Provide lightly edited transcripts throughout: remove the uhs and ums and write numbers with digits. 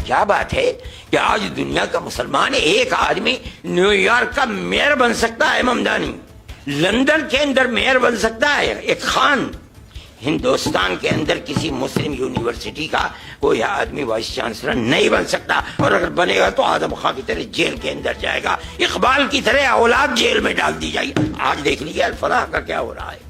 کیا بات ہے کہ آج دنیا کا مسلمان ایک آدمی نیو یارک کا میئر بن سکتا ہے ممدانی، لندن کے اندر میئر بن سکتا ہے ایک خان، ہندوستان کے اندر کسی مسلم یونیورسٹی کا کوئی آدمی وائس چانسلر نہیں بن سکتا، اور اگر بنے گا تو اعظم خان کی طرح جیل کے اندر جائے گا، اقبال کی طرح اولاد جیل میں ڈال دی جائے گی۔ آج دیکھ لیجیے الفلاح کا کیا ہو رہا ہے۔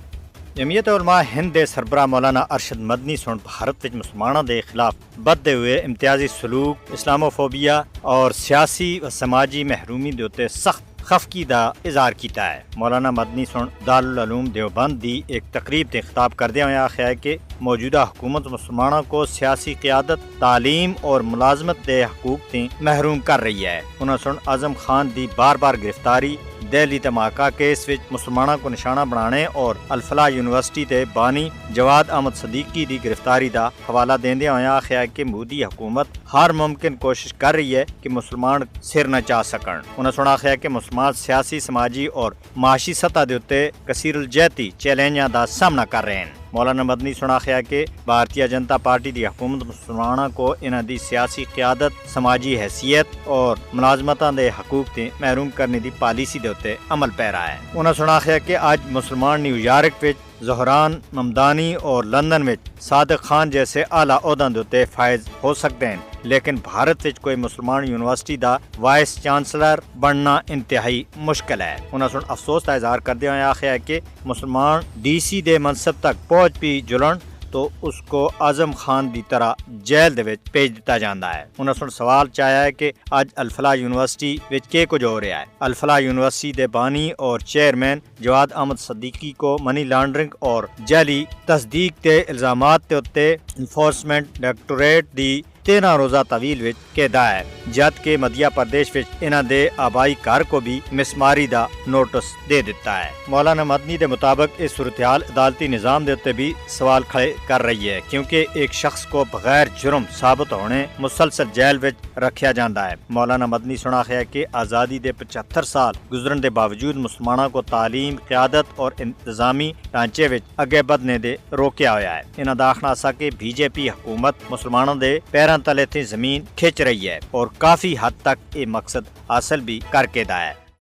جمعیت علماء ہند دے سربراہ مولانا ارشد مدنی سن بھارت وچ مسلمانوں دے خلاف بدتے ہوئے امتیازی سلوک، اسلاموفوبیا اور سیاسی و سماجی محرومی دے اتے سخت خفگی دا اظہار کیتا ہے۔ مولانا مدنی سن دارالعلوم دیوبند دی ایک تقریب تے خطاب کردیا ہوئے آخیا ہے کہ موجودہ حکومت مسلمانوں کو سیاسی قیادت، تعلیم اور ملازمت دے حقوق تے محروم کر رہی ہے۔ انہوں سن اعظم خان دی بار بار گرفتاری، دہلی دھماکہ کیس وچ مسلمانوں کو نشانہ بنانے اور الفلاح یونیورسٹی تے بانی جواد احمد صدیقی دی گرفتاری دا حوالہ دیندے ہوئے آخیا ہے کہ مودی حکومت ہر ممکن کوشش کر رہی ہے کہ مسلمان سر نہ چاہ سکن۔ انہوں نے آخیا ہے کہ مسلمان سیاسی، سماجی اور معاشی سطح دے اتے کثیر الجہتی چیلنجاں دا سامنا کر رہے ہیں۔ مولانا مدنی سنا خیا کہ بھارتیہ جنتا پارٹی دی حکومت مسلمانوں کو انہاں دی سیاسی قیادت، سماجی حیثیت اور ملازمتاں دے حقوق تے محروم کرنے دی پالیسی دے اتے عمل پیرا ہے۔ انہاں سنا خیا کہ آج مسلمان نیو یارک وچ زہران ممدانی اور لندن میں صادق خان جیسے اعلیٰ عہدوں دے اتے فائز ہو سکتے ہیں، لیکن بھارت وچ کوئی مسلمان یونیورسٹی دا وائس چانسلر بننا انتہائی مشکل ہے۔ انہوں نے افسوس کا اظہار کردے ہوئے آخیا ہے کہ مسلمان ڈی سی دے منصب تک پہنچ بھی جلن تو اس کو اعظم خان دی طرح جیل دے وچ بھیج دیتا جاندا ہے۔ انہوں نے سوال چاہیا ہے کہ اج الفلاح یونیورسٹی وچ کے کچھ ہو رہا ہے۔ الفلاح یونیورسٹی دے بانی اور چیئرمین جواد احمد صدیقی کو منی لانڈرنگ اور جعلی تصدیق تے الزامات تے اتے انفورسمنٹ ڈائریکٹوریٹ دی 13 روزہ طویل وچ قید ہے، جد کہ مدھیہ پردیش وچ انہاں دے آبائی گھر کو بھی مسماری دا نوٹس دے دیتا ہے۔ مولانا مدنی دے مطابق اس صورتحال عدالتی نظام دے اتے بھی سوال کھڑے کر رہی ہے، کیونکہ ایک شخص کو بغیر جرم ثابت ہونے مسلسل جیل وچ رکھیا جاندا ہے۔ مولانا مدنی سنا ہے کہ آزادی دے 75 سال گزرن دے باوجود مسلمانوں کو تعلیم، قیادت اور انتظامی ڈھانچے وچ اگے بدنے دے روکیا ہویا ہے۔ انہاں دا آخنا سا کہ بی جے پی حکومت مسلمانوں دے پیراں تلے تھی زمین کھچ رہی ہے اور کافی حد تک یہ مقصد حاصل بھی کر کے دا ہے۔